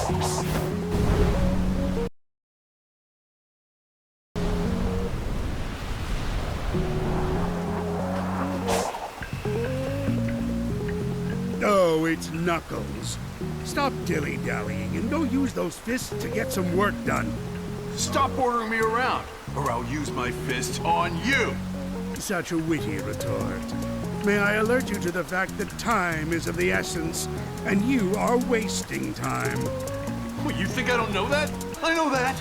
Oh, it's Knuckles. Stop dilly-dallying and go use those fists to get some work done. Stop ordering me around, or I'll use my fists on you! Such a witty retort. May I alert you to the fact that time is of the essence, and you are wasting time. What, you think I don't know that? I know that!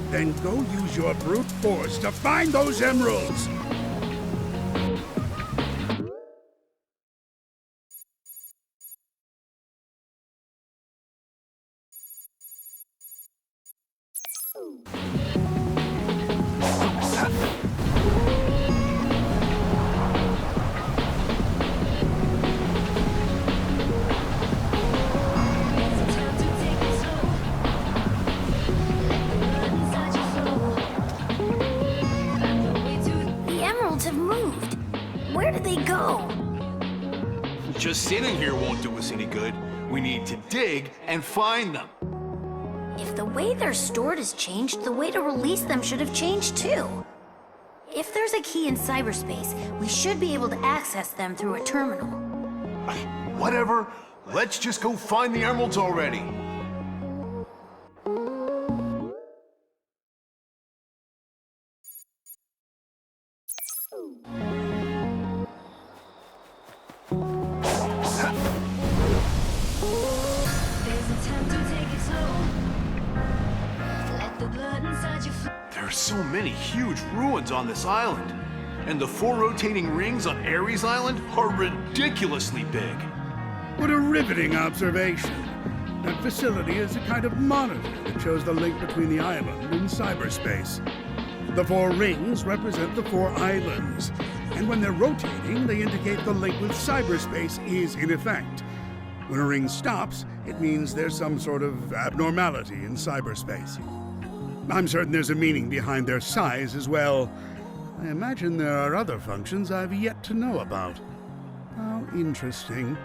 Then go use your brute force to find those emeralds! Where did they go? Just sitting here won't do us any good. We need to dig and find them. If the way they're stored has changed, the way to release them should have changed too. If there's a key in cyberspace, we should be able to access them through a terminal. Whatever. Let's just go find the emeralds already. There are so many huge ruins on this island. And the 4 rotating rings on Ares Island are ridiculously big. What a riveting observation. That facility is a kind of monitor that shows the link between the island and cyberspace. The 4 rings represent the 4 islands, and when they're rotating, they indicate the link with cyberspace is in effect. When a ring stops, it means there's some sort of abnormality in cyberspace. I'm certain there's a meaning behind their size as well. I imagine there are other functions I've yet to know about. How interesting.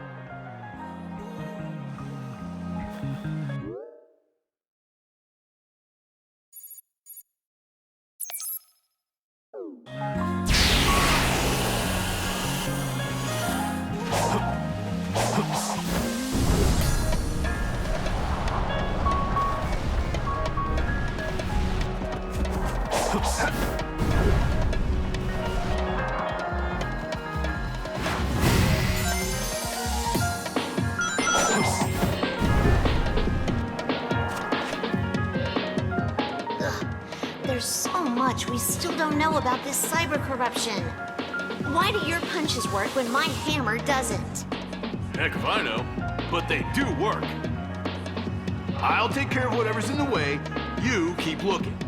There's so much we still don't know about this cyber corruption. Why do your punches work when my hammer doesn't? Heck if I know, but they do work. I'll take care of whatever's in the way. You keep looking.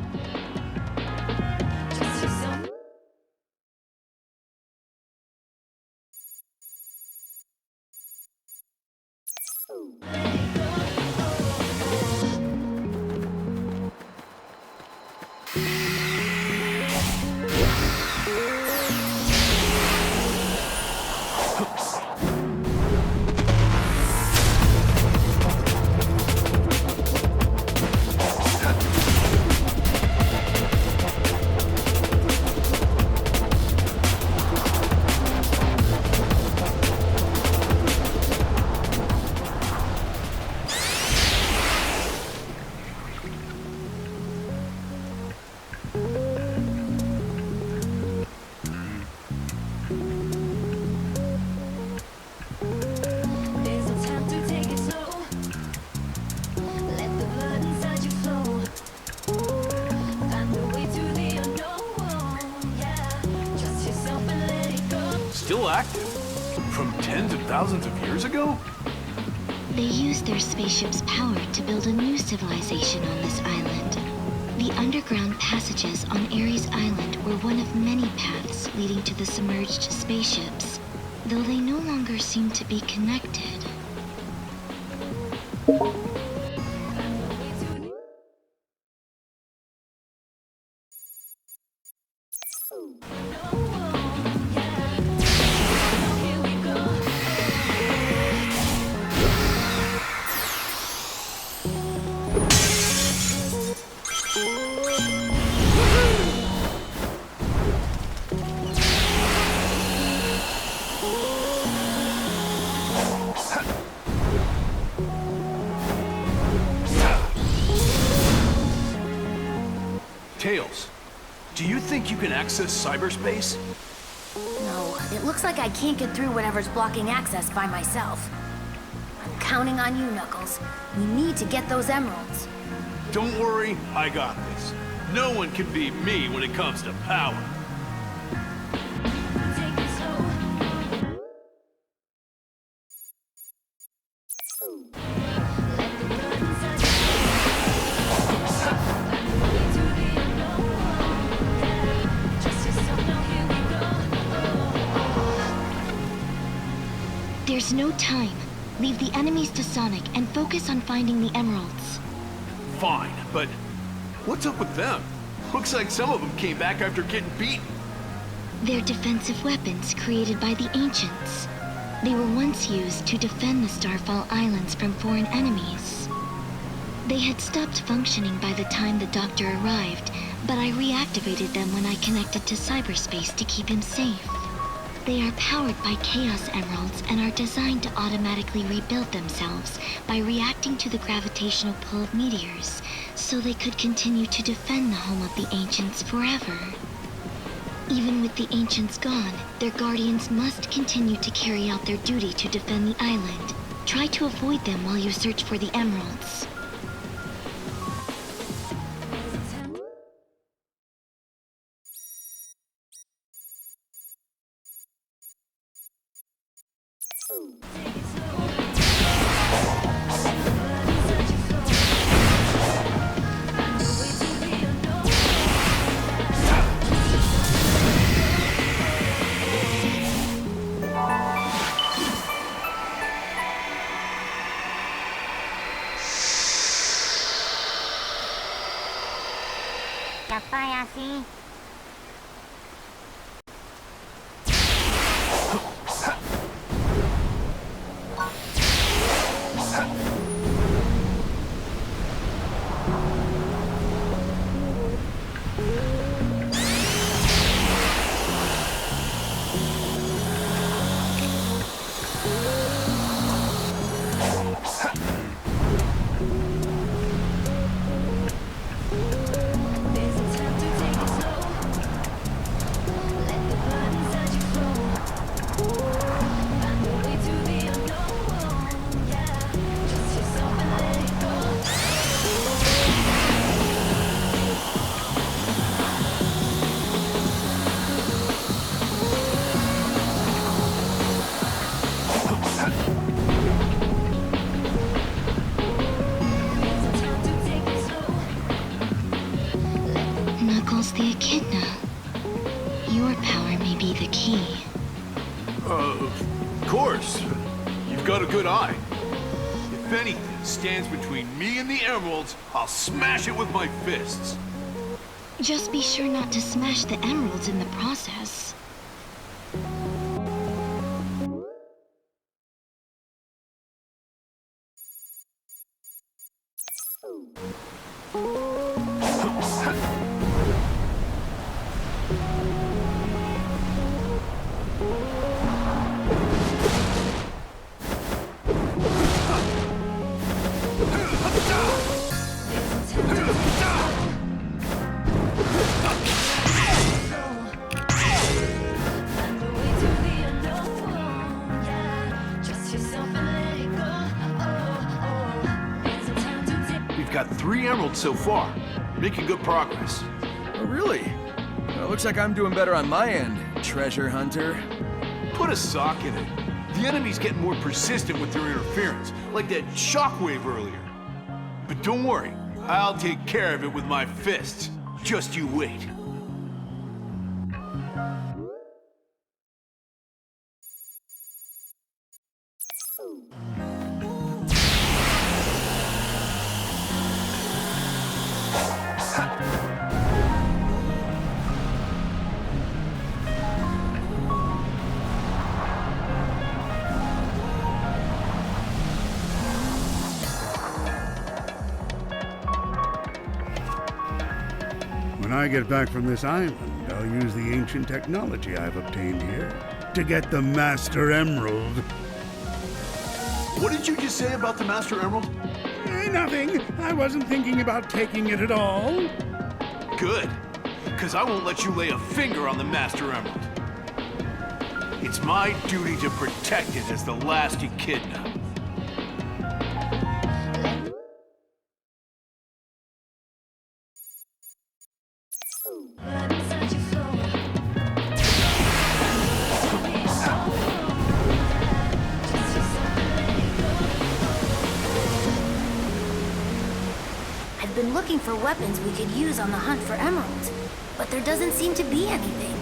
Still active? From tens of thousands of years ago? They used their spaceship's power to build a new civilization on this island. The underground passages on Ares Island were one of many paths leading to the submerged spaceships, though they no longer seem to be connected. Tails, do you think you can access cyberspace? No, it looks like I can't get through whatever's blocking access by myself. I'm counting on you, Knuckles. We need to get those emeralds. Don't worry, I got this. No one can beat me when it comes to power. There's no time. Leave the enemies to Sonic and focus on finding the emeralds. Fine, but what's up with them? Looks like some of them came back after getting beaten. They're defensive weapons created by the ancients. They were once used to defend the Starfall Islands from foreign enemies. They had stopped functioning by the time the Doctor arrived, but I reactivated them when I connected to cyberspace to keep him safe. They are powered by Chaos Emeralds and are designed to automatically rebuild themselves by reacting to the gravitational pull of meteors, so they could continue to defend the home of the Ancients forever. Even with the Ancients gone, their guardians must continue to carry out their duty to defend the island. Try to avoid them while you search for the emeralds. Knuckles the Echidna. Your power may be the key. Of course. You've got a good eye. If anything stands between me and the emeralds, I'll smash it with my fists. Just be sure not to smash the emeralds in the process. We've got 3 emeralds so far, making good progress. Oh, really? Well, looks like I'm doing better on my end, treasure hunter. Put a sock in it. The enemy's getting more persistent with their interference, like that shockwave earlier. But don't worry, I'll take care of it with my fists. Just you wait. When I get back from this island, I'll use the ancient technology I've obtained here to get the Master Emerald. What did you just say about the Master Emerald? Nothing. I wasn't thinking about taking it at all. Good. Because I won't let you lay a finger on the Master Emerald. It's my duty to protect it as the last echidna. I've been looking for weapons we could use on the hunt for emeralds, but there doesn't seem to be anything.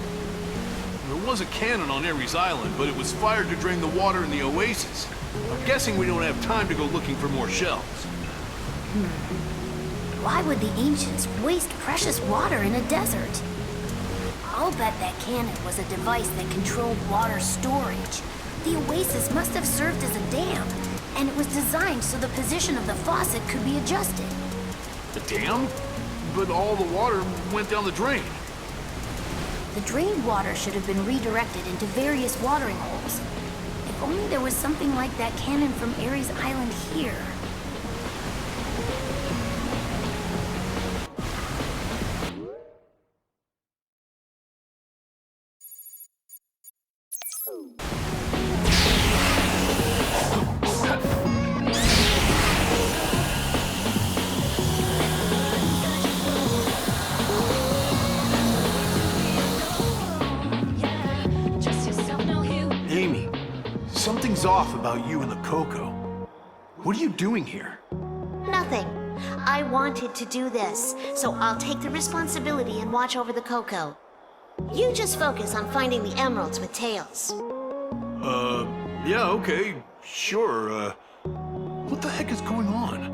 There was a cannon on Ares Island, but it was fired to drain the water in the oasis. I'm guessing we don't have time to go looking for more shells. Why would the ancients waste precious water in a desert? I'll bet that cannon was a device that controlled water storage. The oasis must have served as a dam, and it was designed so the position of the faucet could be adjusted. The dam? But all the water went down the drain. The drained water should have been redirected into various watering holes. If only there was something like that cannon from Ares Island here. Amy, something's off about you and the cocoa. What are you doing here? Nothing. I wanted to do this, so I'll take the responsibility and watch over the cocoa. You just focus on finding the emeralds with tails. Yeah, okay, sure, what the heck is going on?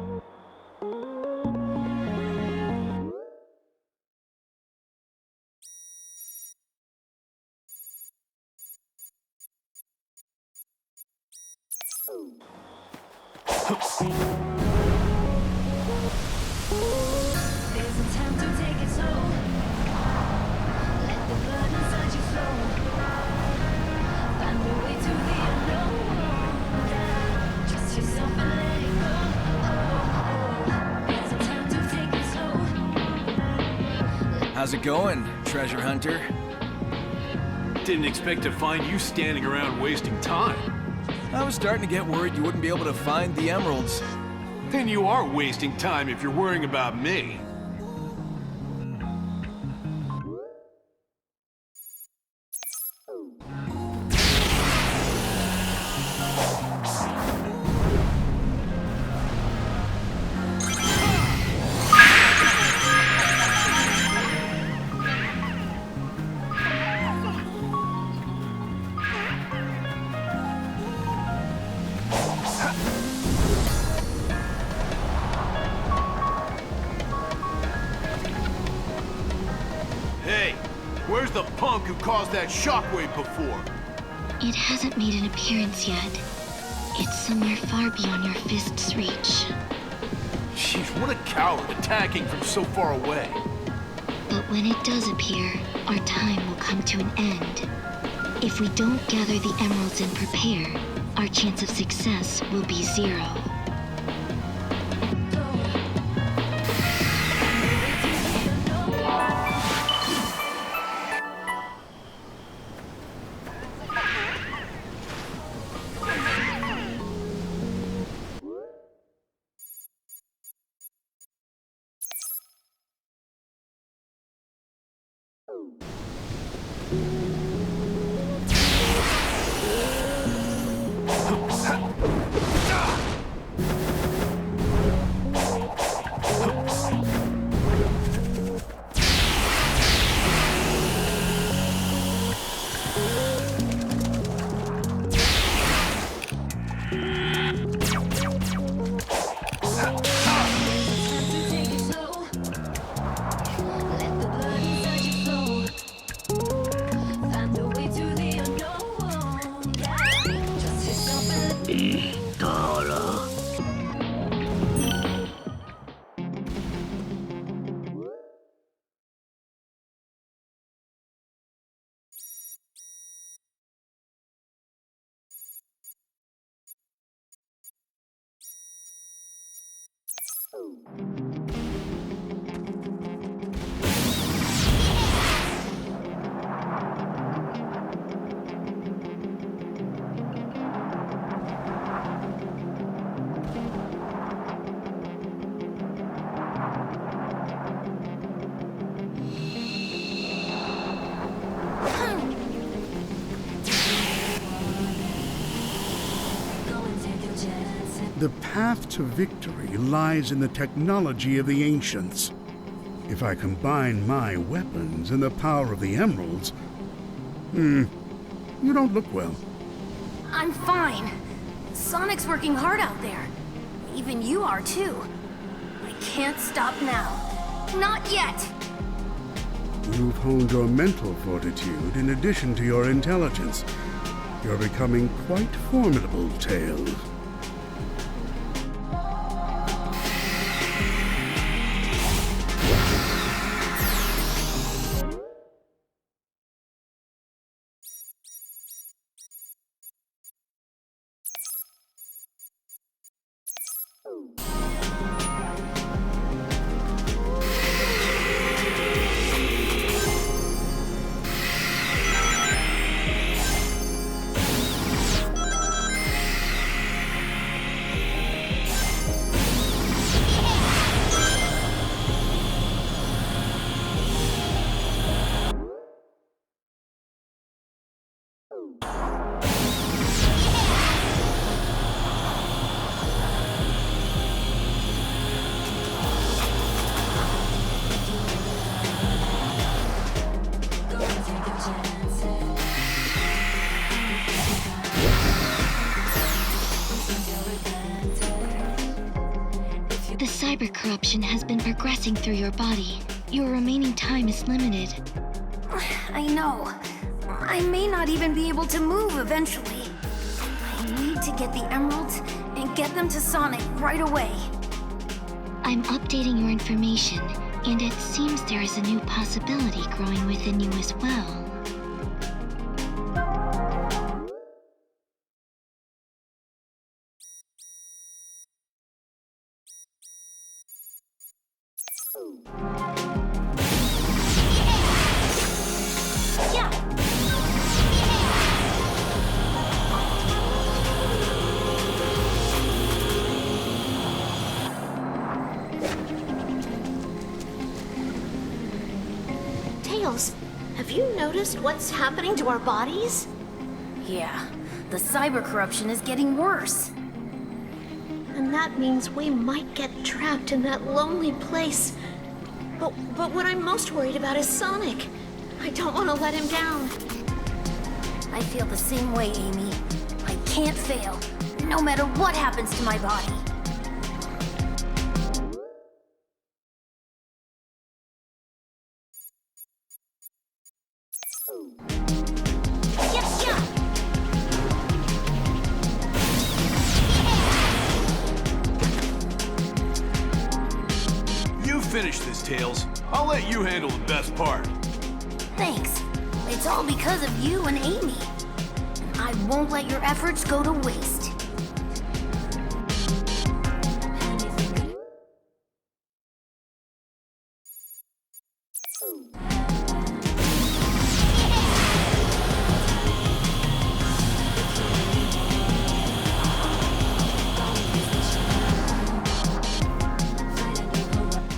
How's it going, treasure hunter? Didn't expect to find you standing around wasting time. I was starting to get worried you wouldn't be able to find the emeralds. Then you are wasting time if you're worrying about me. Hey, where's the punk who caused that shockwave before? It hasn't made an appearance yet. It's somewhere far beyond your fist's reach. Jeez, what a coward attacking from so far away. But when it does appear, our time will come to an end. If we don't gather the emeralds and prepare, our chance of success will be 0. The path to victory lies in the technology of the ancients. If I combine my weapons and the power of the emeralds... you don't look well. I'm fine. Sonic's working hard out there. Even you are too. I can't stop now. Not yet! You've honed your mental fortitude in addition to your intelligence. You're becoming quite formidable, Tails. The cyber corruption has been progressing through your body. Your remaining time is limited. I know. I may not even be able to move eventually. I need to get the emeralds and get them to Sonic right away. I'm updating your information, and it seems there is a new possibility growing within you as well. Tails, have you noticed what's happening to our bodies? Yeah, the cyber corruption is getting worse. And that means we might get trapped in that lonely place. But what I'm most worried about is Sonic. I don't want to let him down. I feel the same way, Amy. I can't fail, no matter what happens to my body. You finish this, Tails. I'll let you handle the best part. Thanks. It's all because of you and Amy. And I won't let your efforts go to waste.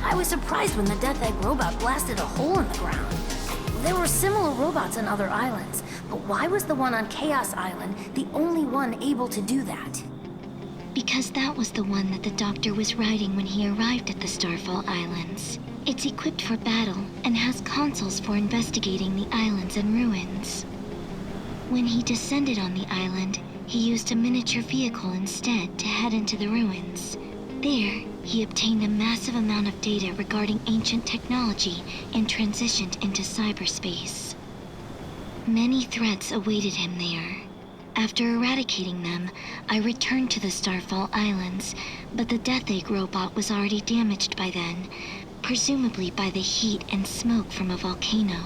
I was surprised when the Death Egg robot blasted a hole in the ground. There were similar robots on other islands, but why was the one on Chaos Island the only one able to do that? Because that was the one that the Doctor was riding when he arrived at the Starfall Islands. It's equipped for battle and has consoles for investigating the islands and ruins. When he descended on the island, he used a miniature vehicle instead to head into the ruins. There, he obtained a massive amount of data regarding ancient technology and transitioned into cyberspace. Many threats awaited him there. After eradicating them, I returned to the Starfall Islands, but the Death Egg robot was already damaged by then, presumably by the heat and smoke from a volcano.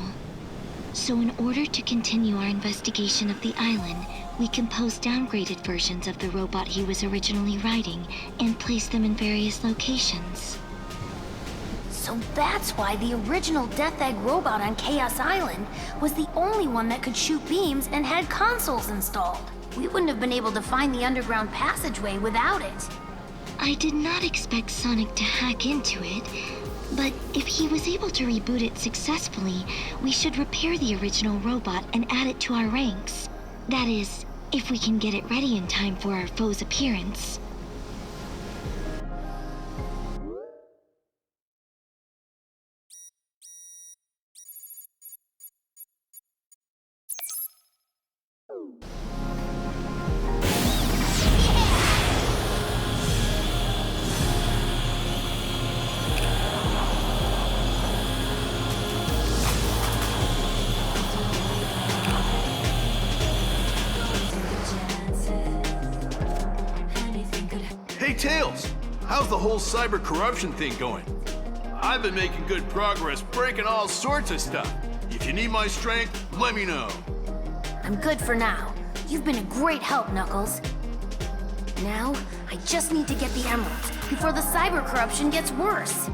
So in order to continue our investigation of the island, we composed downgraded versions of the robot he was originally riding and placed them in various locations. So that's why the original Death Egg robot on Chaos Island was the only one that could shoot beams and had consoles installed. We wouldn't have been able to find the underground passageway without it. I did not expect Sonic to hack into it, but if he was able to reboot it successfully, we should repair the original robot and add it to our ranks. That is, if we can get it ready in time for our foe's appearance. how's the whole cyber corruption thing going? I've been making good progress breaking all sorts of stuff. If you need my strength, let me know. I'm good for now. You've been a great help, Knuckles. Now, I just need to get the emeralds before the cyber corruption gets worse.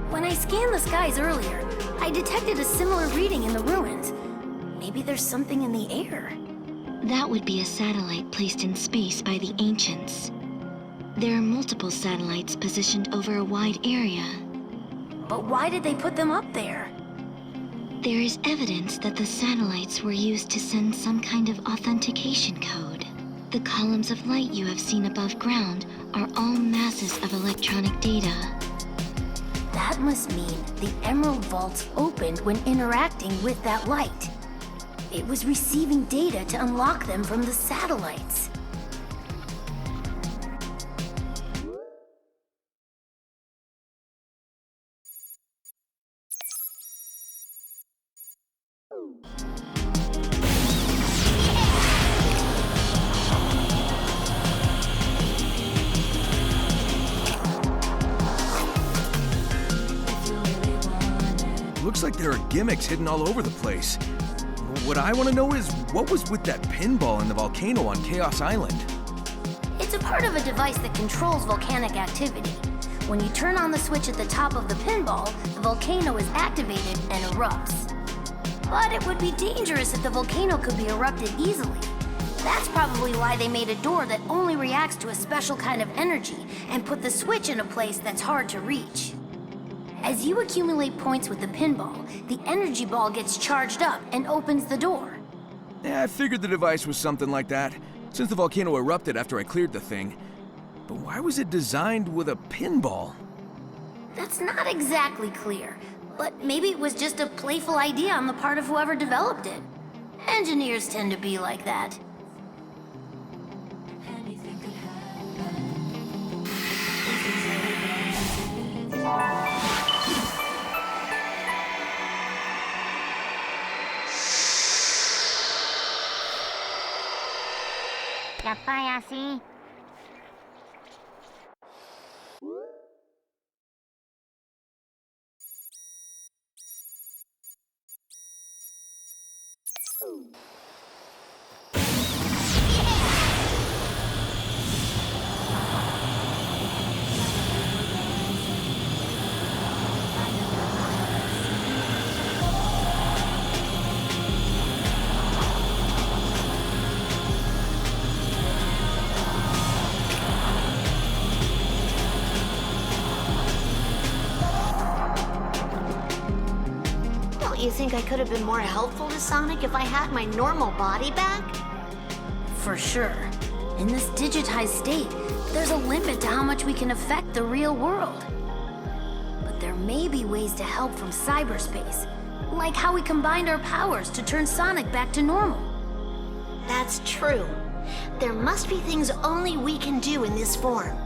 When I scanned the skies earlier, I detected a similar reading in the ruins. Maybe there's something in the air. That would be a satellite placed in space by the ancients. There are multiple satellites positioned over a wide area. But why did they put them up there? There is evidence that the satellites were used to send some kind of authentication code. The columns of light you have seen above ground are all masses of electronic data. That must mean the Emerald Vaults opened when interacting with that light. It was receiving data to unlock them from the satellites. Looks like there are gimmicks hidden all over the place. What I want to know is, what was with that pinball in the volcano on Chaos Island? It's a part of a device that controls volcanic activity. When you turn on the switch at the top of the pinball, the volcano is activated and erupts. But it would be dangerous if the volcano could be erupted easily. That's probably why they made a door that only reacts to a special kind of energy and put the switch in a place that's hard to reach. As you accumulate points with the pinball, the energy ball gets charged up and opens the door. Yeah, I figured the device was something like that, since the volcano erupted after I cleared the thing. But why was it designed with a pinball? That's not exactly clear, but maybe it was just a playful idea on the part of whoever developed it. Engineers tend to be like that. Ya está así. You think I could have been more helpful to Sonic if I had my normal body back? For sure. In this digitized state, there's a limit to how much we can affect the real world. But there may be ways to help from cyberspace, like how we combined our powers to turn Sonic back to normal. That's true. There must be things only we can do in this form.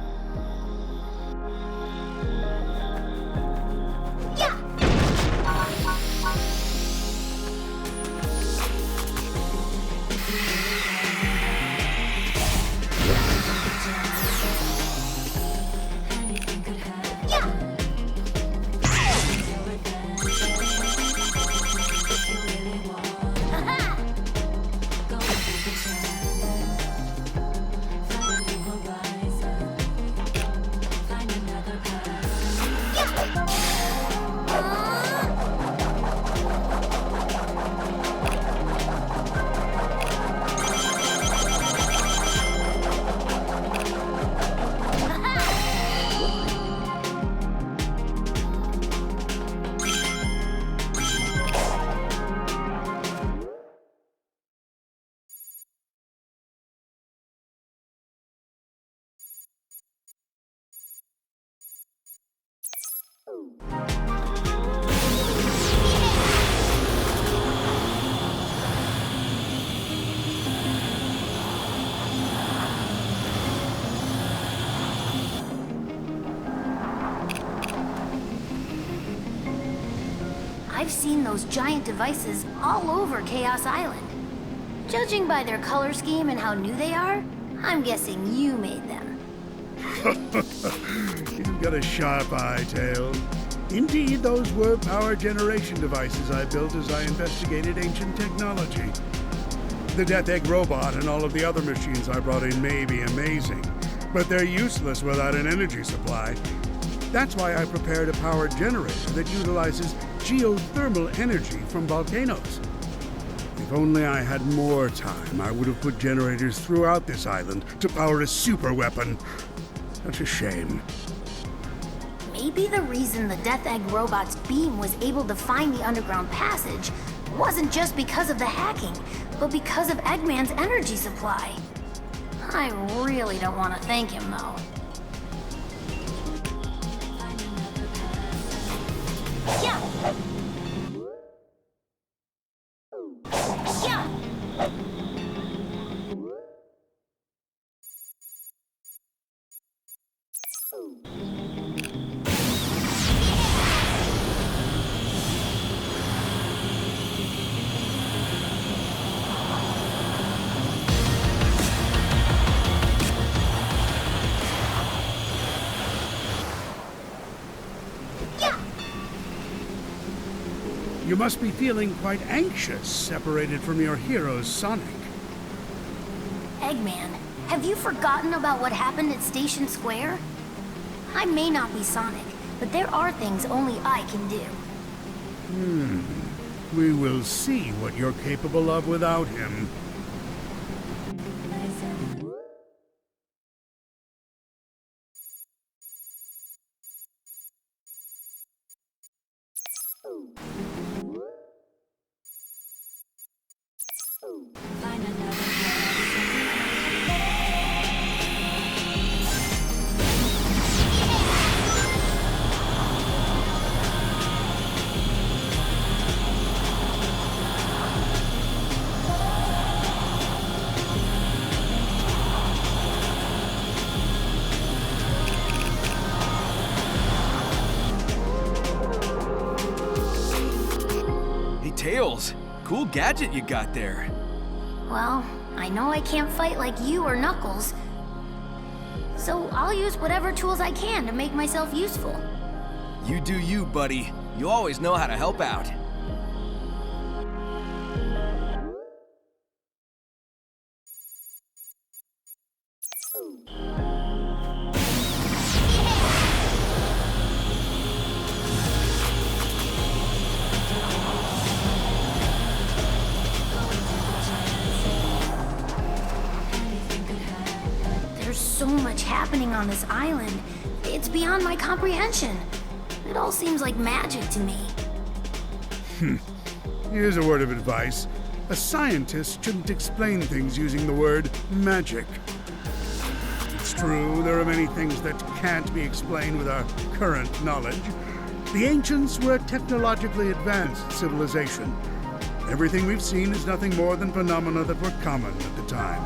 seen those giant devices all over Chaos Island. Judging by their color scheme and how new they are, I'm guessing you made them. You've got a sharp eye, Tails. Indeed, those were power generation devices I built as I investigated ancient technology. The Death Egg robot and all of the other machines I brought in may be amazing, but they're useless without an energy supply. That's why I prepared a power generator that utilizes geothermal energy from volcanoes. If only I had more time, I would have put generators throughout this island to power a super weapon. Such a shame. Maybe the reason the Death Egg robot's beam was able to find the underground passage wasn't just because of the hacking, but because of Eggman's energy supply. I really don't want to thank him, though. Yeah! Yeah! You must be feeling quite anxious, separated from your hero, Sonic. Eggman, have you forgotten about what happened at Station Square? I may not be Sonic, but there are things only I can do. We will see what you're capable of without him. Tails, cool gadget you got there. Well, I know I can't fight like you or Knuckles, so I'll use whatever tools I can to make myself useful. You do you, buddy. You always know how to help out. So much happening on this island. It's beyond my comprehension. It all seems like magic to me. Here's a word of advice. A scientist shouldn't explain things using the word magic. It's true, there are many things that can't be explained with our current knowledge. The ancients were a technologically advanced civilization. Everything we've seen is nothing more than phenomena that were common at the time.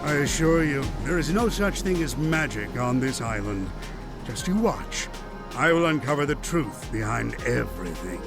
I assure you, there is no such thing as magic on this island. Just you watch. I will uncover the truth behind everything.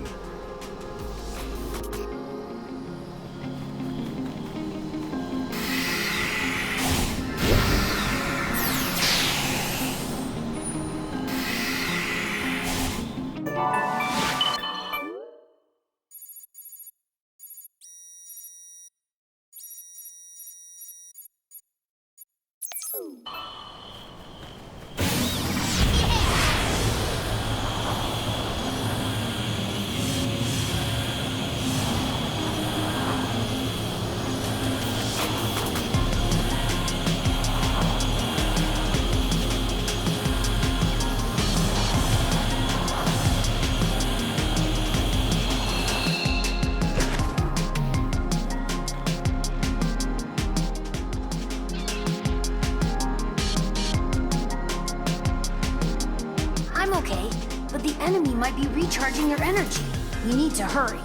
enemy might be recharging your energy. We need to hurry.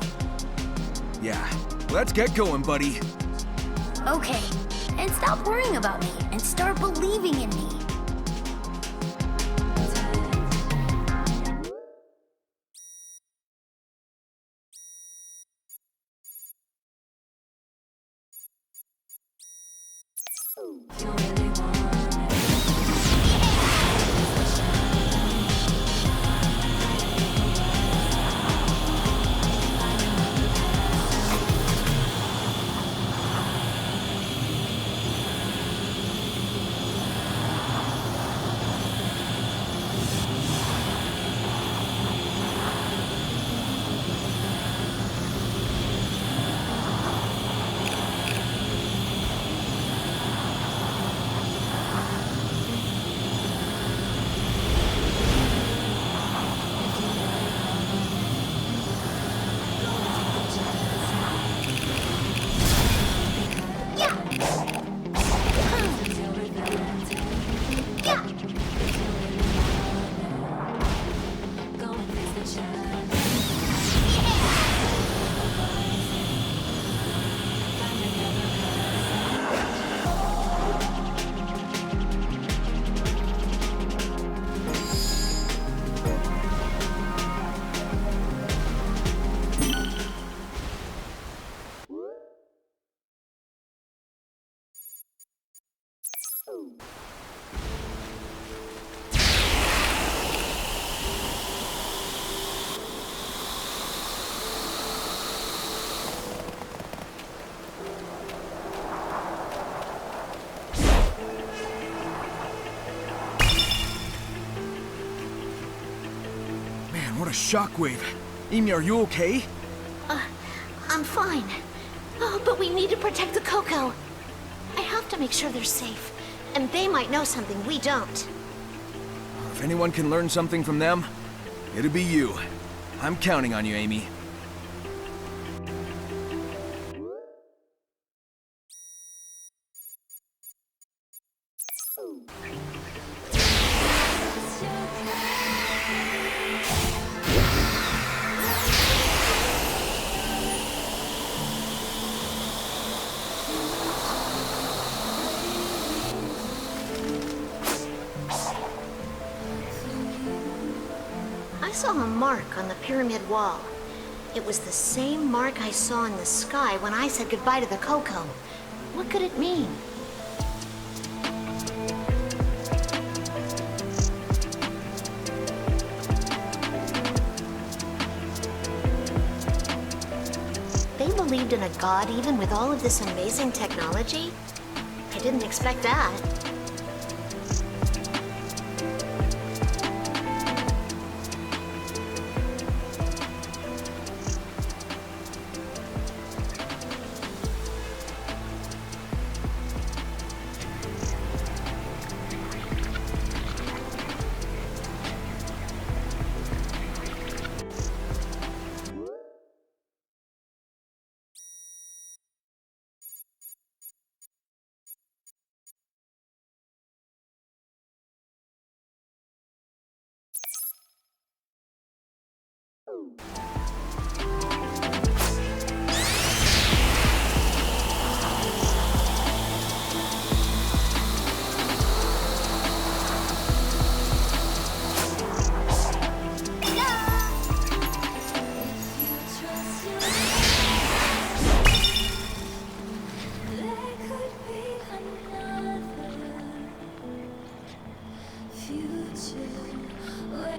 Yeah, let's get going, buddy. Okay, and stop worrying about me and start believing in me. Man, what a shockwave. Amy, are you okay? I'm fine. Oh, but we need to protect the Coco. I have to make sure they're safe. And they might know something we don't. If anyone can learn something from them, it'll be you. I'm counting on you, Amy. I saw a mark on the pyramid wall. It was the same mark I saw in the sky when I said goodbye to the Coco. What could it mean? They believed in a god even with all of this amazing technology? I didn't expect that.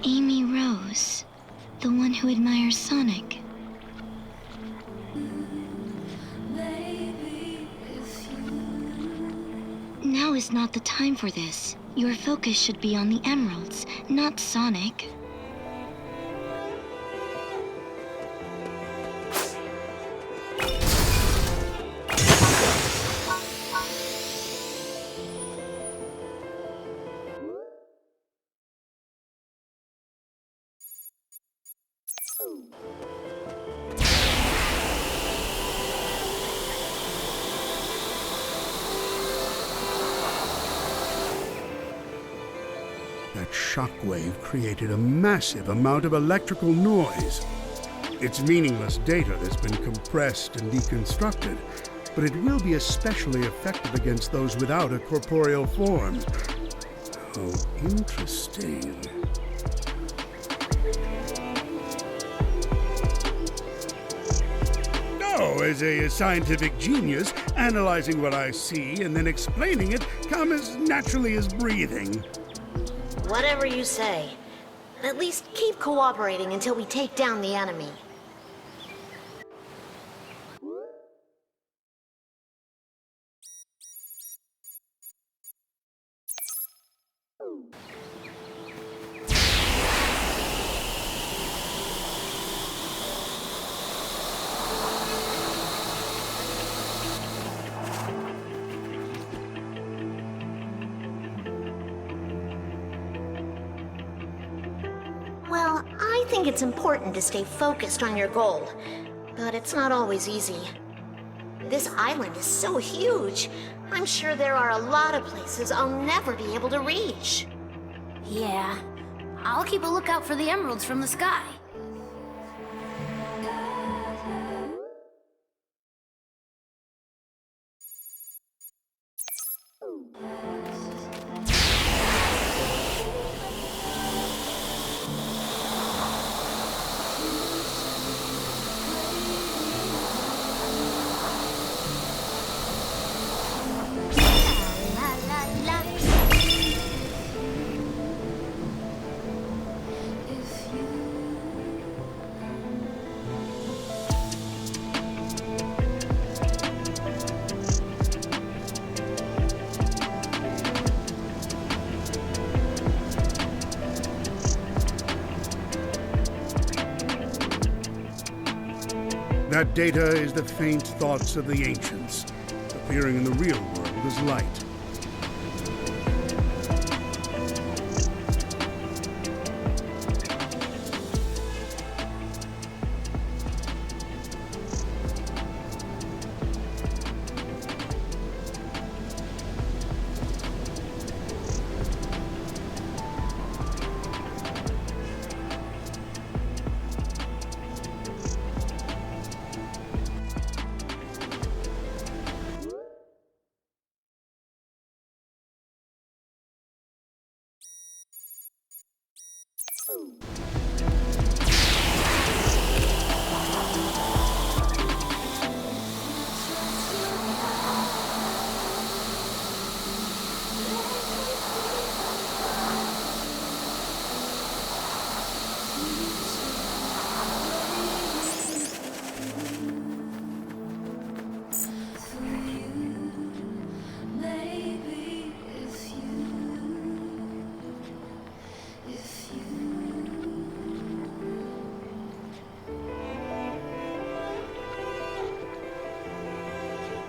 Amy Rose, the one who admires Sonic. Now is not the time for this. Your focus should be on the emeralds, not Sonic. That shockwave created a massive amount of electrical noise. It's meaningless data that's been compressed and deconstructed, but it will be especially effective against those without a corporeal form. Oh, interesting. Oh, How, as a scientific genius, analyzing what I see and then explaining it come as naturally as breathing? Whatever you say. At least keep cooperating until we take down the enemy. Well, I think it's important to stay focused on your goal, but it's not always easy. This island is so huge. I'm sure there are a lot of places I'll never be able to reach. Yeah, I'll keep a lookout for the emeralds from the sky. That data is the faint thoughts of the ancients, appearing in the real world as light.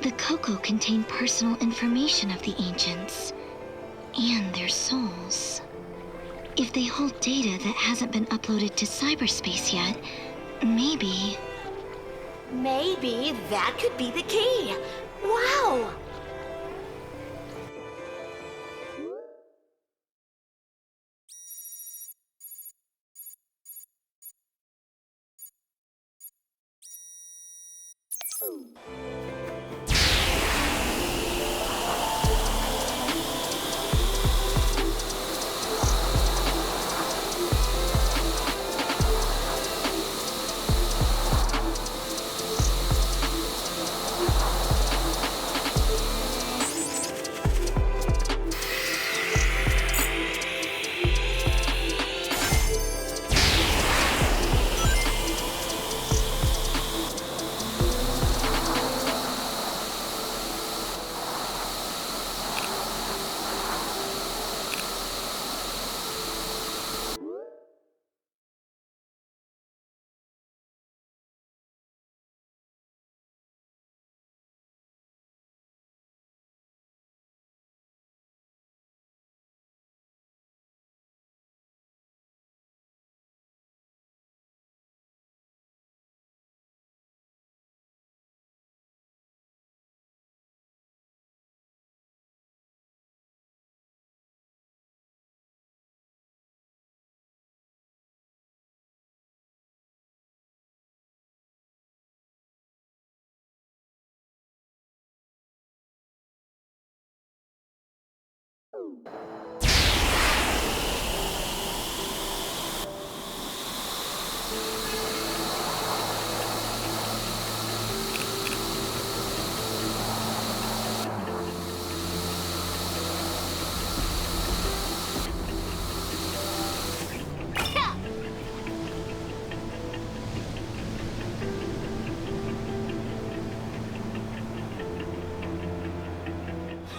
The cocoa contained personal information of the ancients and their souls. If they hold data that hasn't been uploaded to cyberspace yet, maybe... Maybe that could be the key. Wow!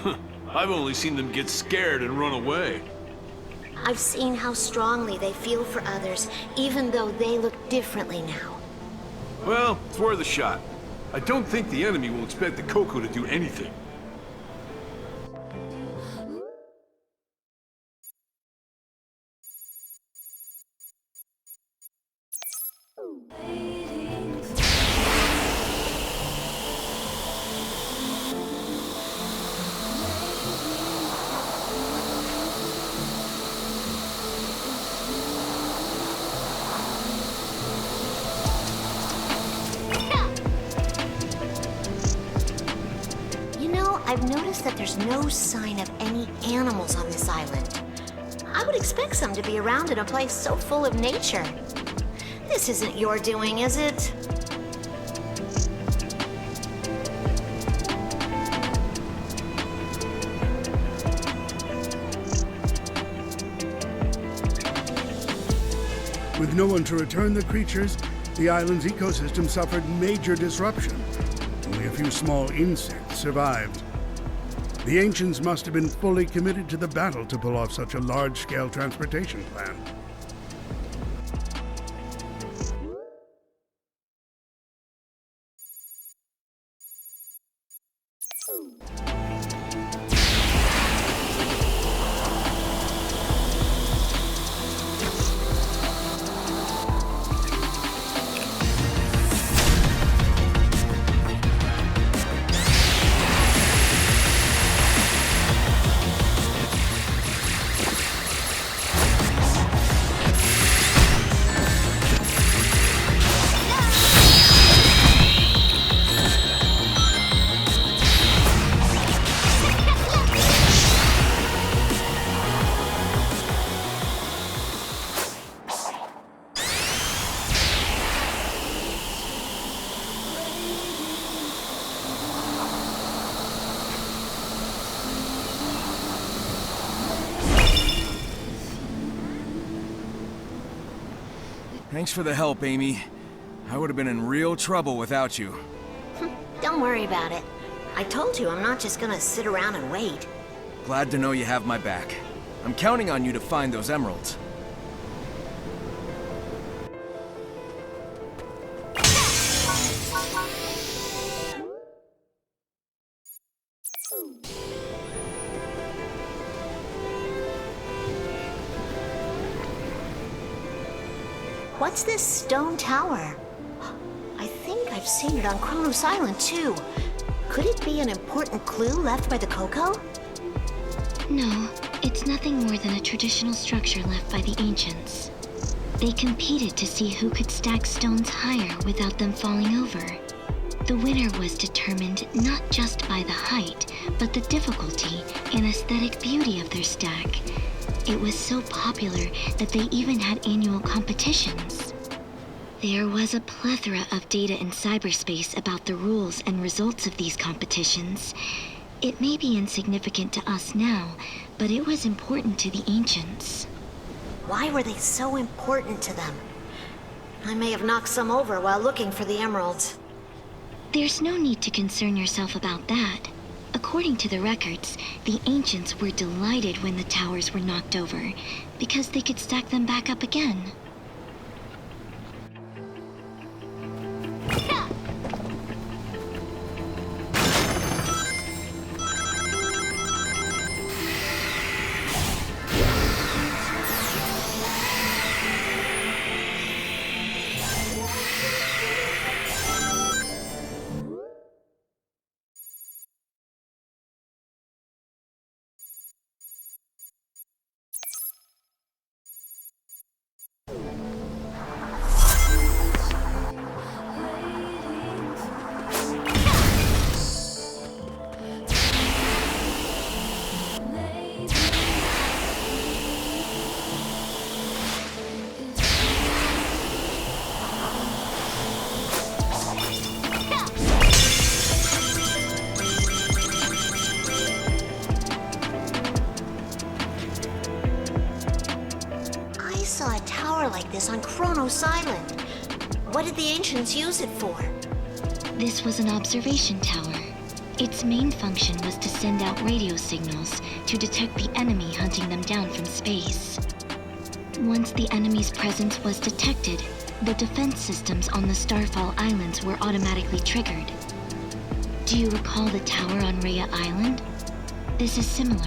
I've only seen them get scared and run away. I've seen how strongly they feel for others, even though they look differently now. Well, it's worth a shot. I don't think the enemy will expect the Coco to do anything. I've noticed that there's no sign of any animals on this island. I would expect some to be around in a place so full of nature. This isn't your doing, is it? With no one to return the creatures, the island's ecosystem suffered major disruption. Only a few small insects survived. The ancients must have been fully committed to the battle to pull off such a large-scale transportation plan. Thanks for the help, Amy. I would have been in real trouble without you. Don't worry about it. I told you I'm not just gonna sit around and wait. Glad to know you have my back. I'm counting on you to find those emeralds. What's this stone tower? I think I've seen it on Kronos Island, too. Could it be an important clue left by the Coco? No, it's nothing more than a traditional structure left by the ancients. They competed to see who could stack stones higher without them falling over. The winner was determined not just by the height, but the difficulty and aesthetic beauty of their stack. It was so popular that they even had annual competitions. There was a plethora of data in cyberspace about the rules and results of these competitions. It may be insignificant to us now, but it was important to the ancients. Why were they so important to them? I may have knocked some over while looking for the emeralds. There's no need to concern yourself about that. According to the records, the ancients were delighted when the towers were knocked over, because they could stack them back up again. Like this on Kronos Island. What did the ancients use it for? This was an observation tower. Its main function was to send out radio signals to detect the enemy hunting them down from space. Once the enemy's presence was detected, the defense systems on the Starfall Islands were automatically triggered. Do you recall the tower on Rhea Island? This is similar.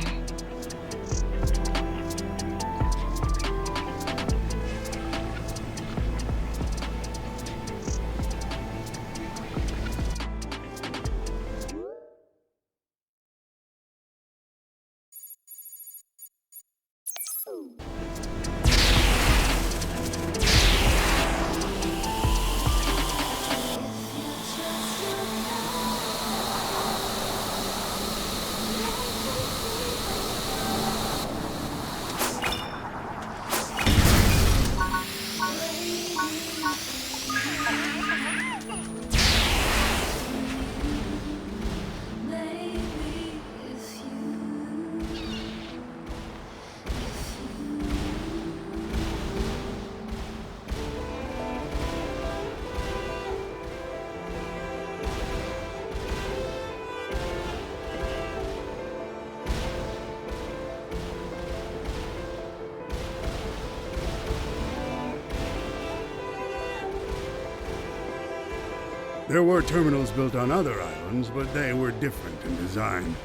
There were terminals built on other islands, but they were different in design.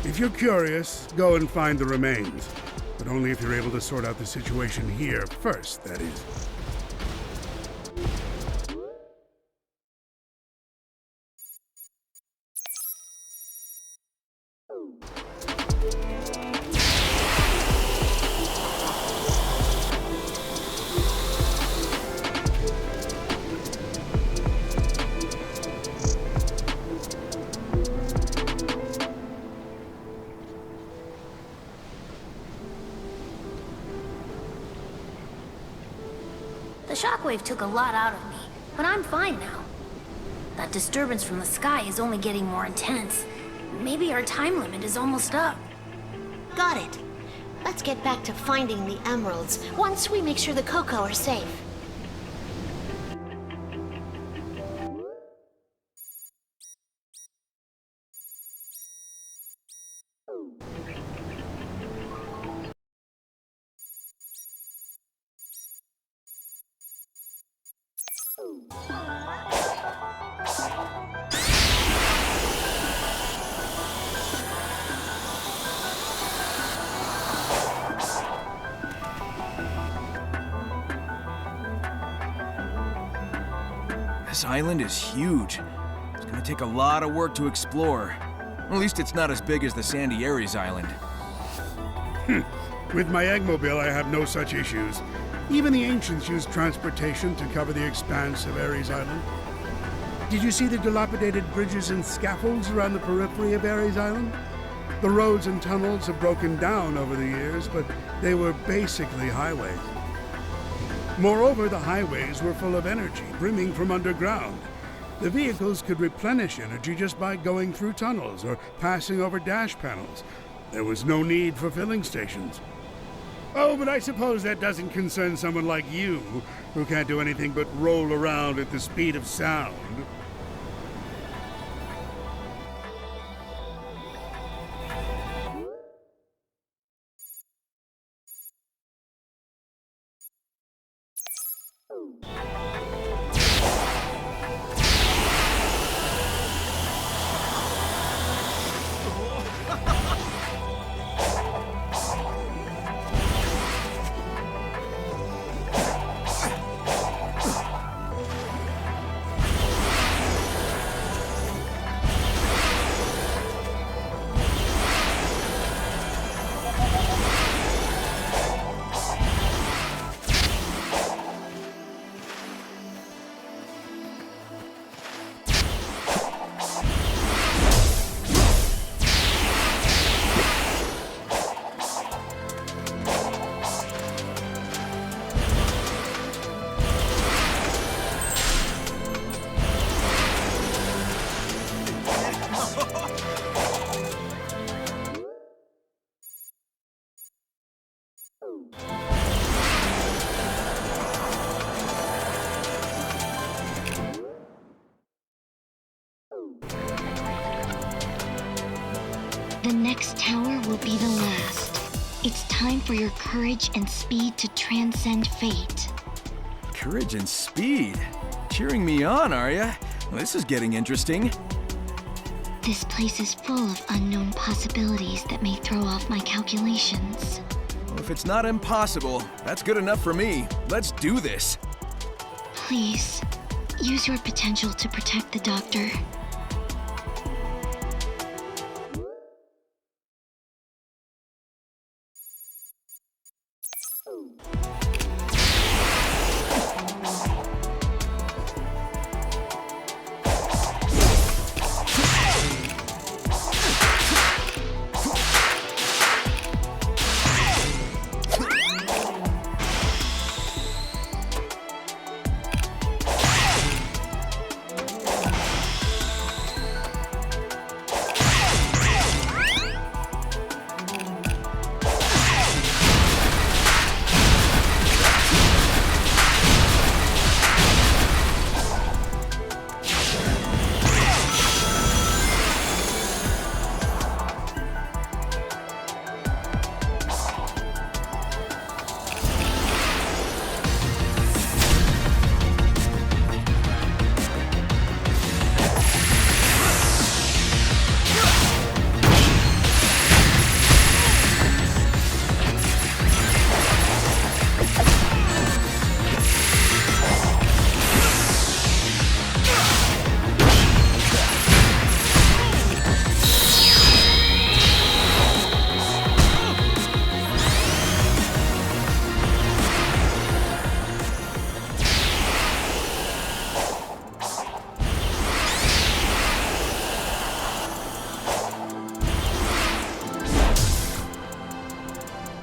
If you're curious, go and find the remains. But only if you're able to sort out the situation here first, that is. The shockwave took a lot out of me, but I'm fine now. That disturbance from the sky is only getting more intense. Maybe our time limit is almost up. Got it. Let's get back to finding the emeralds once we make sure the Coco are safe. This island is huge. It's gonna take a lot of work to explore. At least it's not as big as the Sandy Ares Island. With my eggmobile, I have no such issues. Even the ancients used transportation to cover the expanse of Ares Island. Did you see the dilapidated bridges and scaffolds around the periphery of Ares Island? The roads and tunnels have broken down over the years, but they were basically highways. Moreover, the highways were full of energy, brimming from underground. The vehicles could replenish energy just by going through tunnels or passing over dash panels. There was no need for filling stations. Oh, but I suppose that doesn't concern someone like you, who can't do anything but roll around at the speed of sound. The next tower will be the last. It's time for your courage and speed to transcend fate. Courage and speed? Cheering me on, are ya? Well, this is getting interesting. This place is full of unknown possibilities that may throw off my calculations. Well, if it's not impossible, that's good enough for me. Let's do this. Please, use your potential to protect the doctor.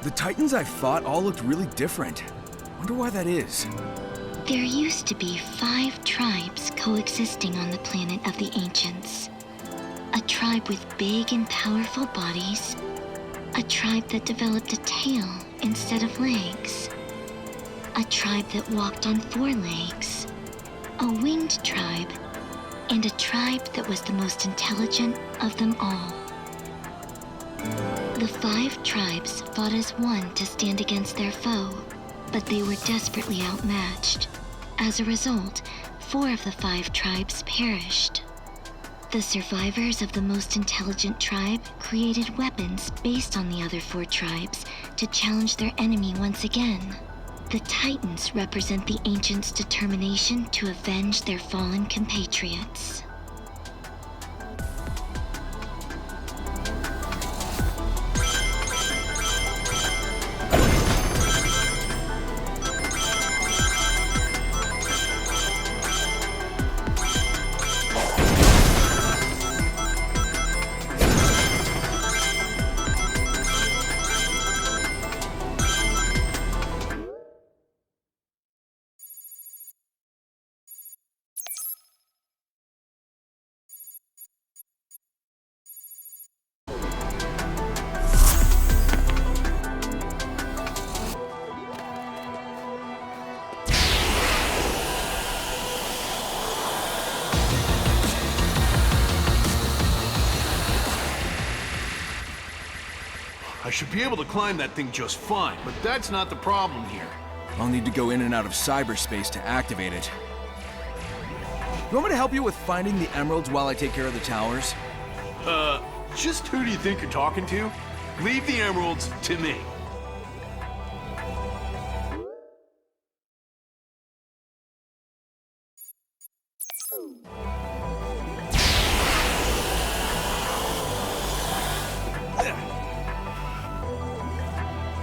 The Titans I fought all looked really different. Wonder why that is. There used to be 5 tribes coexisting on the planet of the ancients. A tribe with big and powerful bodies. A tribe that developed a tail instead of legs. A tribe that walked on 4 legs. A winged tribe. And a tribe that was the most intelligent of them all. The 5 tribes fought as one to stand against their foe, but they were desperately outmatched. As a result, 4 of the 5 tribes perished. The survivors of the most intelligent tribe created weapons based on the other 4 tribes to challenge their enemy once again. The Titans represent the ancients' determination to avenge their fallen compatriots. I should be able to climb that thing just fine, but that's not the problem here. I'll need to go in and out of cyberspace to activate it. You want me to help you with finding the emeralds while I take care of the towers? Just who do you think you're talking to? Leave the emeralds to me.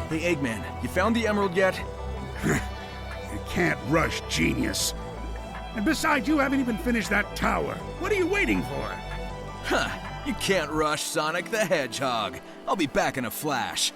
Hey, Eggman, you found the emerald yet? You can't rush genius. And besides, you haven't even finished that tower. What are you waiting for? Huh, you can't rush Sonic the Hedgehog. I'll be back in a flash.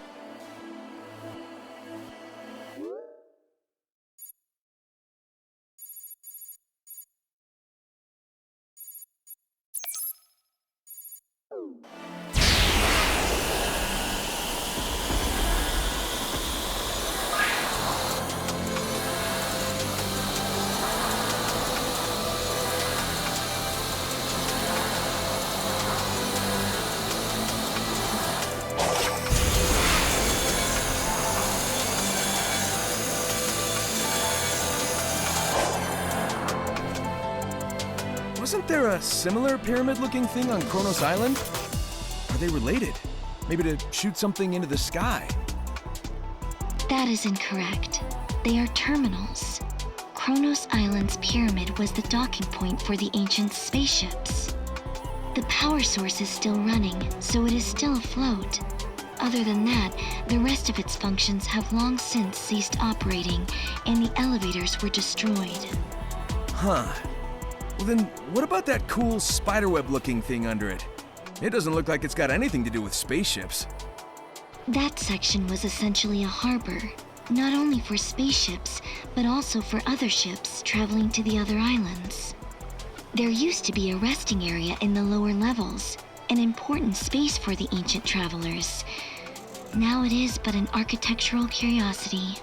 Wasn't there a similar pyramid-looking thing on Kronos Island? Are they related? Maybe to shoot something into the sky? That is incorrect. They are terminals. Kronos Island's pyramid was the docking point for the ancient spaceships. The power source is still running, so it is still afloat. Other than that, the rest of its functions have long since ceased operating, and the elevators were destroyed. Huh. Well then, what about that cool spiderweb-looking thing under it? It doesn't look like it's got anything to do with spaceships. That section was essentially a harbor, not only for spaceships, but also for other ships traveling to the other islands. There used to be a resting area in the lower levels, an important space for the ancient travelers. Now it is but an architectural curiosity.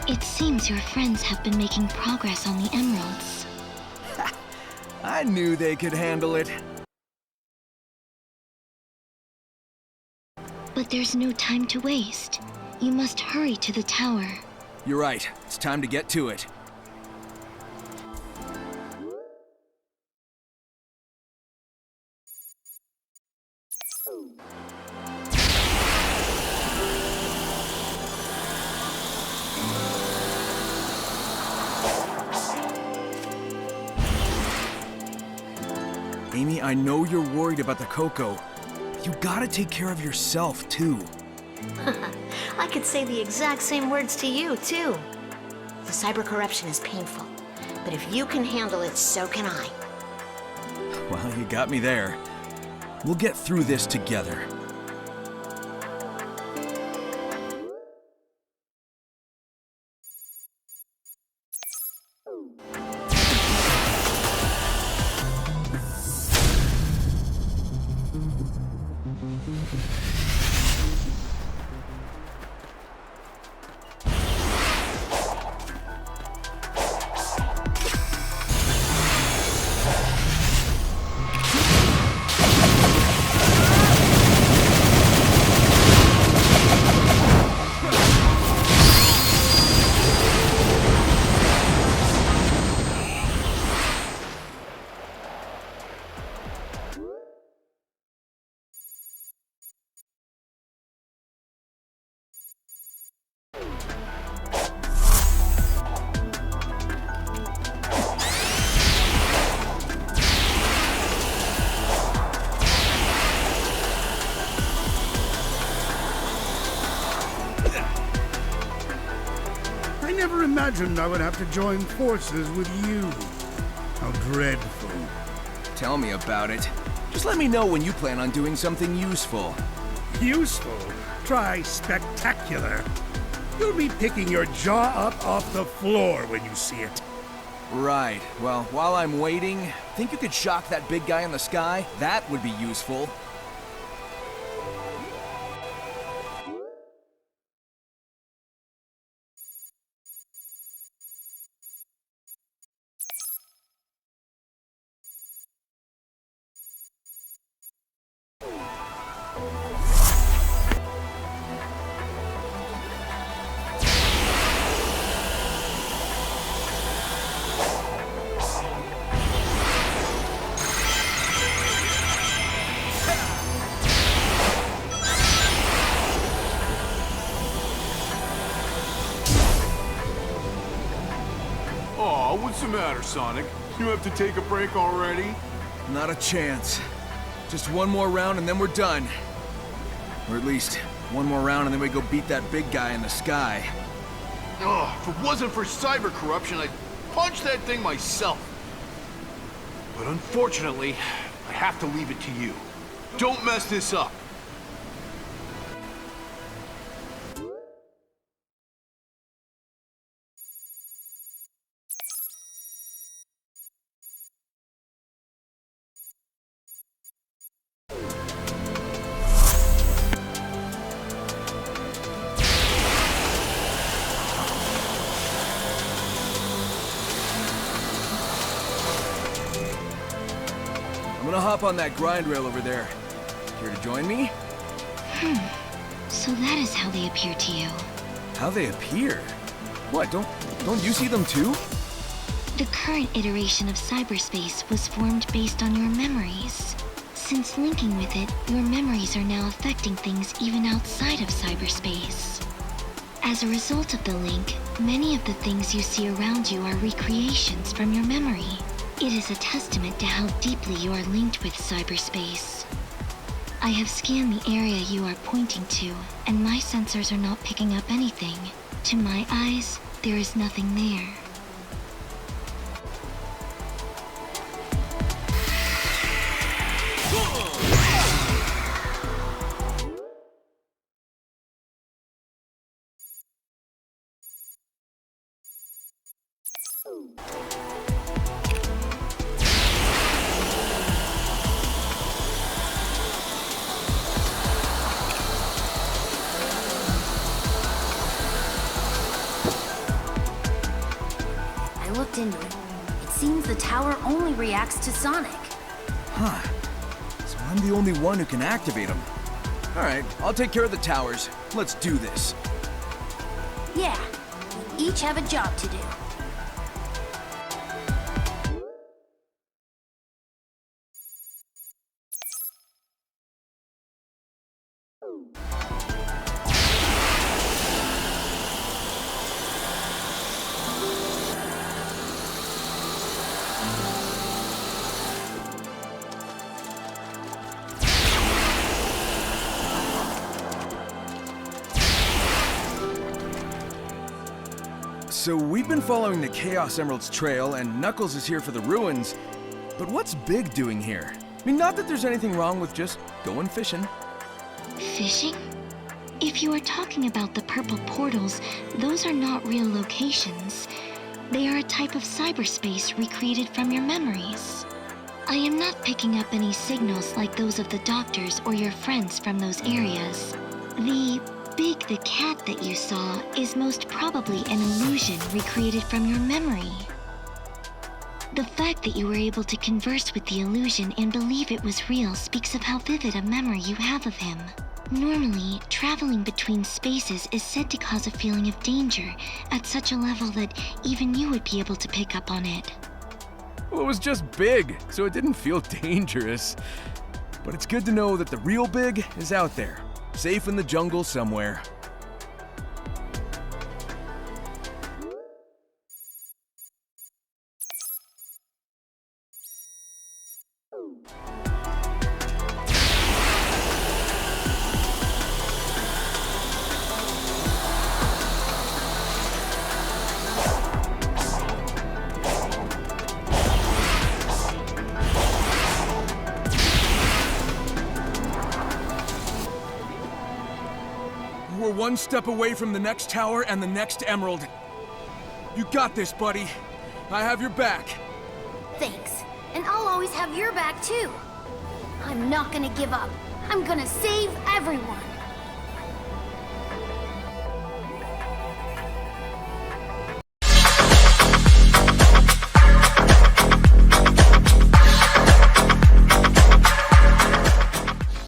It seems your friends have been making progress on the emeralds. I knew they could handle it. But there's no time to waste. You must hurry to the tower. You're right. It's time to get to it. Amy, I know you're worried about the Coco. You gotta take care of yourself, too. I could say the exact same words to you, too. The cyber corruption is painful, but if you can handle it, so can I. Well, you got me there. We'll get through this together. I never imagined I would have to join forces with you. How dreadful. Tell me about it. Just let me know when you plan on doing something useful. Useful? Try spectacular. You'll be picking your jaw up off the floor when you see it. Right. Well, while I'm waiting, think you could shock that big guy in the sky? That would be useful. Aw, what's the matter, Sonic? You have to take a break already? Not a chance. Just one more round and then we're done. Or at least, one more round and then we go beat that big guy in the sky. Ugh, if it wasn't for cyber corruption, I'd punch that thing myself. But unfortunately, I have to leave it to you. Don't mess this up. I'm gonna hop on that grind rail over there. Care to join me? So that is how they appear to you. How they appear? What, don't you see them too? The current iteration of cyberspace was formed based on your memories. Since linking with it, your memories are now affecting things even outside of cyberspace. As a result of the link, many of the things you see around you are recreations from your memory. It is a testament to how deeply you are linked with cyberspace. I have scanned the area you are pointing to, and my sensors are not picking up anything. To my eyes, there is nothing there. I looked into it. It seems the tower only reacts to sonic. Huh. So I'm the only one who can activate them. Alright, I'll take care of the towers. Let's do this. Yeah, we each have a job to do. So we've been following the Chaos Emerald's trail, and Knuckles is here for the ruins. But what's Big doing here? I mean, not that there's anything wrong with just going fishing. Fishing? If you are talking about the purple portals, those are not real locations. They are a type of cyberspace recreated from your memories. I am not picking up any signals like those of the doctors or your friends from those areas. The Big the cat that you saw is most probably an illusion recreated from your memory. The fact that you were able to converse with the illusion and believe it was real speaks of how vivid a memory you have of him. Normally, traveling between spaces is said to cause a feeling of danger at such a level that even you would be able to pick up on it. Well, it was just big, so it didn't feel dangerous. But it's good to know that the real Big is out there, safe in the jungle somewhere. We're one step away from the next tower and the next emerald. You got this, buddy. I have your back. Thanks. And I'll always have your back too. I'm not gonna give up. I'm gonna save everyone.